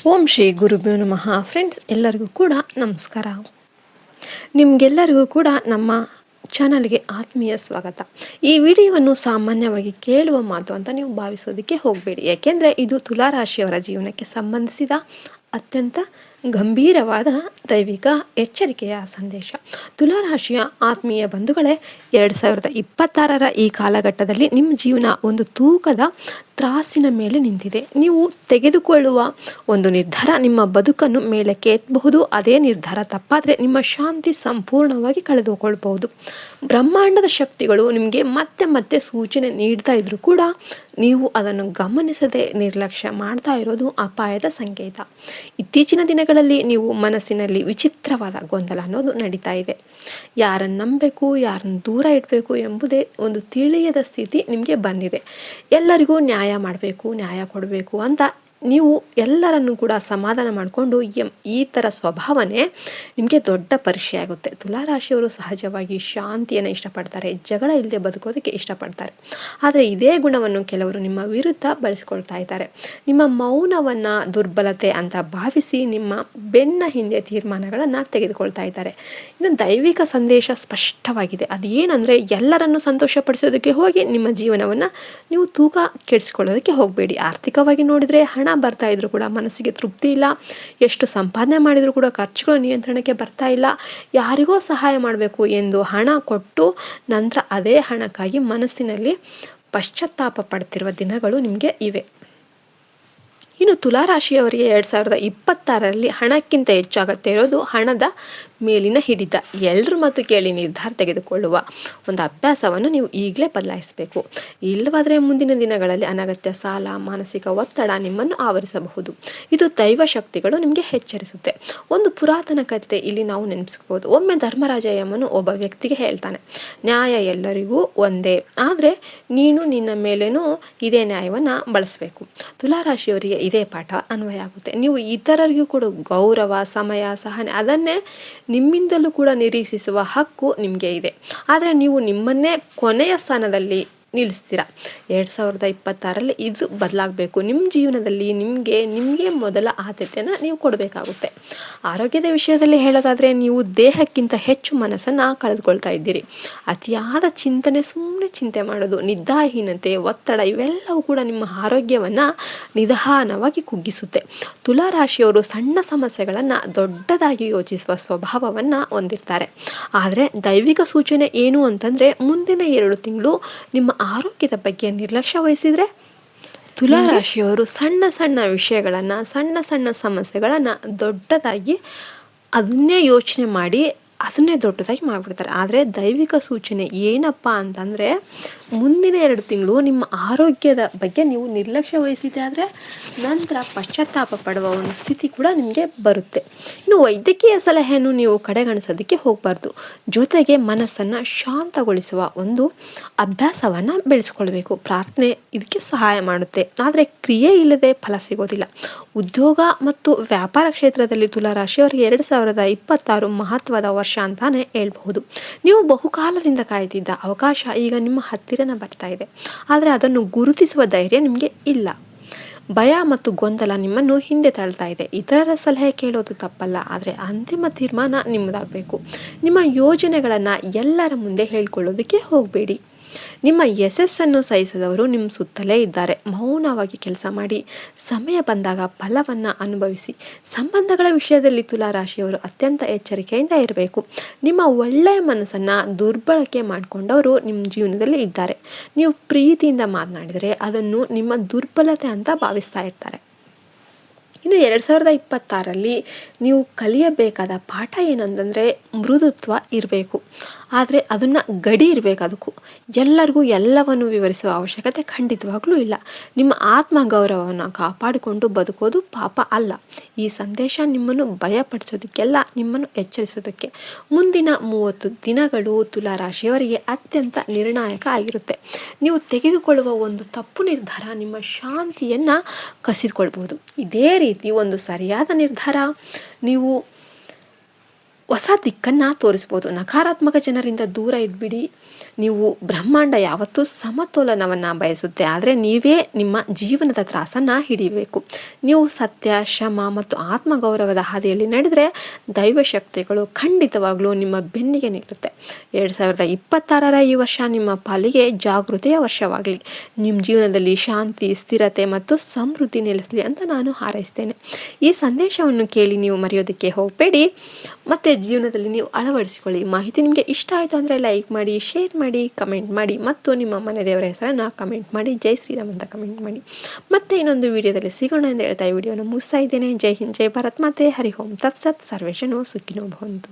ಓಂ ಶ್ರೀ ಗುರುಭ್ಯೋ ನಮಃ. ಫ್ರೆಂಡ್ಸ್, ಎಲ್ಲರಿಗೂ ಕೂಡ ನಮಸ್ಕಾರ. ನಿಮಗೆಲ್ಲರಿಗೂ ಕೂಡ ನಮ್ಮ ಚಾನಲ್ಗೆ ಆತ್ಮೀಯ ಸ್ವಾಗತ. ಈ ವಿಡಿಯೋವನ್ನು ಸಾಮಾನ್ಯವಾಗಿ ಕೇಳುವ ಮಾತು ಅಂತ ನೀವು ಭಾವಿಸೋದಕ್ಕೆ ಹೋಗಬೇಡಿ. ಯಾಕೆಂದರೆ ಇದು ತುಲಾರಾಶಿಯವರ ಜೀವನಕ್ಕೆ ಸಂಬಂಧಿಸಿದ ಅತ್ಯಂತ ಗಂಭೀರವಾದ ದೈವಿಕ ಎಚ್ಚರಿಕೆಯ ಸಂದೇಶ. ತುಲಾರಾಶಿಯ ಆತ್ಮೀಯ ಬಂಧುಗಳೇ, 2026ರ ಈ ಕಾಲಘಟ್ಟದಲ್ಲಿ ನಿಮ್ಮ ಜೀವನ ಒಂದು ತೂಕದ ತ್ರಾಸಿನ ಮೇಲೆ ನಿಂತಿದೆ. ನೀವು ತೆಗೆದುಕೊಳ್ಳುವ ಒಂದು ನಿರ್ಧಾರ ನಿಮ್ಮ ಬದುಕನ್ನು ಮೇಲಕ್ಕೆ ಎತ್ತಬಹುದು. ಅದೇ ನಿರ್ಧಾರ ತಪ್ಪಾದರೆ ನಿಮ್ಮ ಶಾಂತಿ ಸಂಪೂರ್ಣವಾಗಿ ಕಳೆದುಕೊಳ್ಬಹುದು. ಬ್ರಹ್ಮಾಂಡದ ಶಕ್ತಿಗಳು ನಿಮಗೆ ಮತ್ತೆ ಮತ್ತೆ ಸೂಚನೆ ನೀಡ್ತಾ ಇದ್ರೂ ಕೂಡ ನೀವು ಅದನ್ನು ಗಮನಿಸದೆ ನಿರ್ಲಕ್ಷ್ಯ ಮಾಡ್ತಾ ಇರೋದು ಅಪಾಯದ ಸಂಕೇತ. ಇತ್ತೀಚಿನ ದಿನಗಳಲ್ಲಿ ನೀವು ಮನಸ್ಸಿನಲ್ಲಿ ವಿಚಿತ್ರವಾದ ಗೊಂದಲ ಅನ್ನೋದು ನಡೀತಾ ಇದೆ. ಯಾರನ್ನು ನಂಬಬೇಕು, ಯಾರನ್ನು ದೂರ ಇಡಬೇಕು ಎಂಬುದೇ ಒಂದು ತಿಳಿಯದ ಸ್ಥಿತಿ ನಿಮಗೆ ಬಂದಿದೆ. ಎಲ್ಲರಿಗೂ ನ್ಯಾಯ ಮಾಡಬೇಕು, ನ್ಯಾಯ ಕೊಡಬೇಕು ಅಂತ ನೀವು ಎಲ್ಲರನ್ನು ಕೂಡ ಸಮಾಧಾನ ಮಾಡಿಕೊಂಡು ಈ ಥರ ಸ್ವಭಾವನೆ ನಿಮಗೆ ದೊಡ್ಡ ಪರೀಕ್ಷೆ ಆಗುತ್ತೆ. ತುಲಾರಾಶಿಯವರು ಸಹಜವಾಗಿ ಶಾಂತಿಯನ್ನು ಇಷ್ಟಪಡ್ತಾರೆ, ಜಗಳ ಇಲ್ಲದೆ ಬದುಕೋದಕ್ಕೆ ಇಷ್ಟಪಡ್ತಾರೆ. ಆದರೆ ಇದೇ ಗುಣವನ್ನು ಕೆಲವರು ನಿಮ್ಮ ವಿರುದ್ಧ ಬಳಸ್ಕೊಳ್ತಾ ಇದ್ದಾರೆ. ನಿಮ್ಮ ಮೌನವನ್ನು ದುರ್ಬಲತೆ ಅಂತ ಭಾವಿಸಿ ನಿಮ್ಮ ಬೆನ್ನ ಹಿಂದೆ ತೀರ್ಮಾನಗಳನ್ನು ತೆಗೆದುಕೊಳ್ತಾ ಇದ್ದಾರೆ. ಇನ್ನು ದೈವಿಕ ಸಂದೇಶ ಸ್ಪಷ್ಟವಾಗಿದೆ. ಅದೇನೆಂದರೆ, ಎಲ್ಲರನ್ನು ಸಂತೋಷಪಡಿಸೋದಕ್ಕೆ ಹೋಗಿ ನಿಮ್ಮ ಜೀವನವನ್ನು ನೀವು ತೂಕ ಕೆಡಿಸ್ಕೊಳ್ಳೋದಕ್ಕೆ ಹೋಗಬೇಡಿ. ಆರ್ಥಿಕವಾಗಿ ನೋಡಿದರೆ ಹಣ ಬರ್ತಾ ಇದ್ರು ಕೂಡ ಮನಸ್ಸಿಗೆ ತೃಪ್ತಿ ಇಲ್ಲ. ಎಷ್ಟು ಸಂಪಾದನೆ ಮಾಡಿದರೂ ಕೂಡ ಖರ್ಚುಗಳು ನಿಯಂತ್ರಣಕ್ಕೆ ಬರ್ತಾ ಇಲ್ಲ. ಯಾರಿಗೋ ಸಹಾಯ ಮಾಡಬೇಕು ಎಂದು ಹಣ ಕೊಟ್ಟು ನಂತರ ಅದೇ ಹಣಕ್ಕಾಗಿ ಮನಸ್ಸಿನಲ್ಲಿ ಪಶ್ಚಾತ್ತಾಪ ಪಡ್ತಿರುವ ದಿನಗಳು ನಿಮಗೆ ಇವೆ. ಇನ್ನು ತುಲಾರಾಶಿಯವರಿಗೆ 2026ರಲ್ಲಿ ಹಣಕ್ಕಿಂತ ಹೆಚ್ಚಾಗತ್ತೆ ಇರೋದು ಹಣದ ಮೇಲಿನ ಹಿಡಿತ. ಎಲ್ಲರೂ ಮತ್ತು ಕೇಳಿ ನಿರ್ಧಾರ ತೆಗೆದುಕೊಳ್ಳುವ ಒಂದು ಅಭ್ಯಾಸವನ್ನು ನೀವು ಈಗಲೇ ಬದಲಾಯಿಸಬೇಕು. ಇಲ್ಲವಾದರೆ ಮುಂದಿನ ದಿನಗಳಲ್ಲಿ ಅನಗತ್ಯ ಸಾಲ, ಮಾನಸಿಕ ಒತ್ತಡ ನಿಮ್ಮನ್ನು ಆವರಿಸಬಹುದು. ಇದು ದೈವ ಶಕ್ತಿಗಳು ನಿಮಗೆ ಎಚ್ಚರಿಸುತ್ತೆ. ಒಂದು ಪುರಾತನ ಕಥೆ ಇಲ್ಲಿ ನಾವು ನೆನಪಿಸ್ಕೋಬೋದು. ಒಮ್ಮೆ ಧರ್ಮರಾಜ ಯಮನು ಒಬ್ಬ ವ್ಯಕ್ತಿಗೆ ಹೇಳ್ತಾನೆ, ನ್ಯಾಯ ಎಲ್ಲರಿಗೂ ಒಂದೇ, ಆದರೆ ನೀನು ನಿನ್ನ ಮೇಲೇನೂ ಇದೇ ನ್ಯಾಯವನ್ನು ಬಳಸಬೇಕು. ತುಲಾರಾಶಿಯವರಿಗೆ ಇದೇ ಪಾಠ ಅನ್ವಯ ಆಗುತ್ತೆ. ನೀವು ಇತರರಿಗೂ ಕೂಡ ಗೌರವ, ಸಮಯ, ಸಹನೆ ಅದನ್ನೇ ನಿಮ್ಮಿಂದಲೂ ಕೂಡ ನಿರೀಕ್ಷಿಸುವ ಹಕ್ಕು ನಿಮಗೆ ಇದೆ. ಆದರೆ ನೀವು ನಿಮ್ಮನ್ನೇ ಕೊನೆಯ ಸ್ಥಾನದಲ್ಲಿ ನಿಲ್ಲಿಸ್ತೀರ. 2026ರಲ್ಲಿ ಇದು ಬದಲಾಗಬೇಕು. ನಿಮ್ಮ ಜೀವನದಲ್ಲಿ ನಿಮಗೆ ಮೊದಲ ಆದ್ಯತೆಯನ್ನು ನೀವು ಕೊಡಬೇಕಾಗುತ್ತೆ. ಆರೋಗ್ಯದ ವಿಷಯದಲ್ಲಿ ಹೇಳೋದಾದರೆ, ನೀವು ದೇಹಕ್ಕಿಂತ ಹೆಚ್ಚು ಮನಸ್ಸನ್ನು ಕಳೆದುಕೊಳ್ತಾ ಇದ್ದೀರಿ. ಅತಿಯಾದ ಚಿಂತನೆ, ಸುಮ್ಮನೆ ಚಿಂತೆ ಮಾಡೋದು, ನಿದ್ರಾಹೀನತೆ, ಒತ್ತಡ ಇವೆಲ್ಲವೂ ಕೂಡ ನಿಮ್ಮ ಆರೋಗ್ಯವನ್ನು ನಿಧಾನವಾಗಿ ಕುಗ್ಗಿಸುತ್ತೆ. ತುಲಾರಾಶಿಯವರು ಸಣ್ಣ ಸಮಸ್ಯೆಗಳನ್ನು ದೊಡ್ಡದಾಗಿ ಯೋಚಿಸುವ ಸ್ವಭಾವವನ್ನು ಹೊಂದಿರ್ತಾರೆ. ಆದರೆ ದೈವಿಕ ಸೂಚನೆ ಏನು ಅಂತಂದರೆ, ಮುಂದಿನ 2 ತಿಂಗಳು ನಿಮ್ಮ ಆರೋಗ್ಯದ ಬಗ್ಗೆ ನಿರ್ಲಕ್ಷ್ಯ ವಹಿಸಿದರೆ ತುಲಾರಾಶಿಯವರು ಸಣ್ಣ ಸಣ್ಣ ವಿಷಯಗಳನ್ನು, ಸಣ್ಣ ಸಣ್ಣ ಸಮಸ್ಯೆಗಳನ್ನು ದೊಡ್ಡದಾಗಿ ಅದನ್ನೇ ಯೋಚನೆ ಮಾಡಿ ಅದನ್ನೇ ದೊಡ್ಡದಾಗಿ ಮಾಡಿಬಿಡ್ತಾರೆ. ಆದರೆ ದೈವಿಕ ಸೂಚನೆ ಏನಪ್ಪ ಅಂತಂದರೆ, ಮುಂದಿನ 2 ತಿಂಗಳು ನಿಮ್ಮ ಆರೋಗ್ಯದ ಬಗ್ಗೆ ನೀವು ನಿರ್ಲಕ್ಷ್ಯ ವಹಿಸಿದೆ ಆದರೆ ನಂತರ ಪಶ್ಚಾತ್ತಾಪ ಪಡುವ ಒಂದು ಸ್ಥಿತಿ ಕೂಡ ನಿಮಗೆ ಬರುತ್ತೆ. ಇನ್ನು ವೈದ್ಯಕೀಯ ಸಲಹೆಯನ್ನು ನೀವು ಕಡೆಗಣಿಸೋದಕ್ಕೆ ಹೋಗಬಾರ್ದು. ಜೊತೆಗೆ ಮನಸ್ಸನ್ನು ಶಾಂತಗೊಳಿಸುವ ಒಂದು ಅಭ್ಯಾಸವನ್ನು ಬೆಳೆಸ್ಕೊಳ್ಬೇಕು. ಪ್ರಾರ್ಥನೆ ಇದಕ್ಕೆ ಸಹಾಯ ಮಾಡುತ್ತೆ, ಆದರೆ ಕ್ರಿಯೆ ಇಲ್ಲದೆ ಫಲ ಸಿಗೋದಿಲ್ಲ. ಉದ್ಯೋಗ ಮತ್ತು ವ್ಯಾಪಾರ ಕ್ಷೇತ್ರದಲ್ಲಿ ತುಲಾರಾಶಿಯವರಿಗೆ 2026 ಮಹತ್ವದ ವರ್ಷ ಅಂತಾನೆ ಹೇಳ್ಬಹುದು. ನೀವು ಬಹುಕಾಲದಿಂದ ಕಾಯ್ತಿದ್ದ ಅವಕಾಶ ಈಗ ನಿಮ್ಮ ಹತ್ತಿರನ ಬರ್ತಾ ಇದೆ. ಆದರೆ ಅದನ್ನು ಗುರುತಿಸುವ ಧೈರ್ಯ ನಿಮಗೆ ಇಲ್ಲ. ಭಯ ಮತ್ತು ಗೊಂದಲ ನಿಮ್ಮನ್ನು ಹಿಂದೆ ತಳ್ತಾ ಇದೆ. ಇತರರ ಸಲಹೆ ಕೇಳೋದು ತಪ್ಪಲ್ಲ, ಆದರೆ ಅಂತಿಮ ತೀರ್ಮಾನ ನಿಮ್ಮದಾಗಬೇಕು. ನಿಮ್ಮ ಯೋಜನೆಗಳನ್ನು ಎಲ್ಲರ ಮುಂದೆ ಹೇಳ್ಕೊಳ್ಳೋದಕ್ಕೆ ಹೋಗಬೇಡಿ. ನಿಮ್ಮ ಯಶಸ್ಸನ್ನು ಸಹಿಸದವರು ನಿಮ್ಮ ಸುತ್ತಲೇ ಇದ್ದಾರೆ. ಮೌನವಾಗಿ ಕೆಲಸ ಮಾಡಿ, ಸಮಯ ಬಂದಾಗ ಫಲವನ್ನು ಅನುಭವಿಸಿ. ಸಂಬಂಧಗಳ ವಿಷಯದಲ್ಲಿ ತುಲಾರಾಶಿಯವರು ಅತ್ಯಂತ ಎಚ್ಚರಿಕೆಯಿಂದ ಇರಬೇಕು. ನಿಮ್ಮ ಒಳ್ಳೆಯ ಮನಸ್ಸನ್ನು ದುರ್ಬಳಕೆ ಮಾಡಿಕೊಂಡವರು ನಿಮ್ಮ ಜೀವನದಲ್ಲಿ ಇದ್ದಾರೆ. ನೀವು ಪ್ರೀತಿಯಿಂದ ಮಾತನಾಡಿದರೆ ಅದನ್ನು ನಿಮ್ಮ ದುರ್ಬಲತೆ ಅಂತ ಭಾವಿಸ್ತಾ ಇರ್ತಾರೆ. ಇನ್ನು 2026ರಲ್ಲಿ ನೀವು ಕಲಿಯಬೇಕಾದ ಪಾಠ ಏನಂತಂದರೆ, ಮೃದುತ್ವ ಇರಬೇಕು, ಆದರೆ ಅದನ್ನು ಗಡಿ ಇರಬೇಕು. ಅದಕ್ಕೂ ಎಲ್ಲರಿಗೂ ಎಲ್ಲವನ್ನು ವಿವರಿಸುವ ಅವಶ್ಯಕತೆ ಖಂಡಿತವಾಗ್ಲೂ ಇಲ್ಲ. ನಿಮ್ಮ ಆತ್ಮಗೌರವವನ್ನು ಕಾಪಾಡಿಕೊಂಡು ಬದುಕೋದು ಪಾಪ ಅಲ್ಲ. ಈ ಸಂದೇಶ ನಿಮ್ಮನ್ನು ಭಯಪಡಿಸೋದಕ್ಕೆಲ್ಲ, ನಿಮ್ಮನ್ನು ಎಚ್ಚರಿಸೋದಕ್ಕೆ. ಮುಂದಿನ 30 ದಿನಗಳು ತುಲಾರಾಶಿಯವರಿಗೆ ಅತ್ಯಂತ ನಿರ್ಣಾಯಕ ಆಗಿರುತ್ತೆ. ನೀವು ತೆಗೆದುಕೊಳ್ಳುವ ಒಂದು ತಪ್ಪು ನಿರ್ಧಾರ ನಿಮ್ಮ ಶಾಂತಿಯನ್ನು ಕಸಿದುಕೊಳ್ಬಹುದು. ಇದೇ ರೀತಿ ಒಂದು ಸರಿಯಾದ ನಿರ್ಧಾರ ನೀವು ಹೊಸ ದಿಕ್ಕನ್ನು ತೋರಿಸ್ಬೋದು. ನಕಾರಾತ್ಮಕ ಜನರಿಂದ ದೂರ ಇದ್ಬಿಡಿ. ನೀವು ಬ್ರಹ್ಮಾಂಡ ಯಾವತ್ತೂ ಸಮತೋಲನವನ್ನು ಬಯಸುತ್ತೆ, ಆದರೆ ನೀವೇ ನಿಮ್ಮ ಜೀವನದ ತ್ರಾಸನ್ನು ಹಿಡಿಬೇಕು. ನೀವು ಸತ್ಯ, ಶ್ರಮ ಮತ್ತು ಆತ್ಮಗೌರವದ ಹಾದಿಯಲ್ಲಿ ನಡೆದರೆ ದೈವಶಕ್ತಿಗಳು ಖಂಡಿತವಾಗ್ಲೂ ನಿಮ್ಮ ಬೆನ್ನಿಗೆ ನಿಲ್ಲುತ್ತೆ. 2026 ಈ ವರ್ಷ ನಿಮ್ಮ ಪಾಲಿಗೆ ಜಾಗೃತಿಯ ವರ್ಷವಾಗಲಿ. ನಿಮ್ಮ ಜೀವನದಲ್ಲಿ ಶಾಂತಿ, ಸ್ಥಿರತೆ ಮತ್ತು ಸಮೃದ್ಧಿ ನೆಲೆಸಲಿ ಅಂತ ನಾನು ಹಾರೈಸ್ತೇನೆ. ಈ ಸಂದೇಶವನ್ನು ಕೇಳಿ ನೀವು ಮರೆಯೋದಕ್ಕೆ ಹೋಗಬೇಡಿ, ಮತ್ತು ಜೀವನದಲ್ಲಿ ನೀವು ಅಳವಡಿಸಿಕೊಳ್ಳಿ. ಮಾಹಿತಿ ನಿಮಗೆ ಇಷ್ಟ ಆಯಿತು ಅಂದರೆ ಲೈಕ್ ಮಾಡಿ, ಶೇರ್ ಮಾಡಿ, ಕಮೆಂಟ್ ಮಾಡಿ ಮತ್ತು ನಿಮ್ಮ ಮನೆ ದೇವರ ಹೆಸರನ್ನು ಕಮೆಂಟ್ ಮಾಡಿ. ಜೈ ಶ್ರೀರಾಮ್ ಅಂತ ಕಮೆಂಟ್ ಮಾಡಿ. ಮತ್ತೆ ಇನ್ನೊಂದು ವಿಡಿಯೋದಲ್ಲಿ ಸಿಗೋಣ ಎಂದು ಹೇಳ್ತಾ ಈ ವಿಡಿಯೋನ ಮುಗಿಸ್ತಾ ಇದ್ದೇನೆ. ಜೈ ಹಿಂದ್, ಜೈ ಭಾರತ್ ಮಾತೆ, ಹರಿ ಓಂ ತತ್ಸತ್. ಸರ್ವೇಶನೋ ಸುಖಿನೋ ಭವಂತು.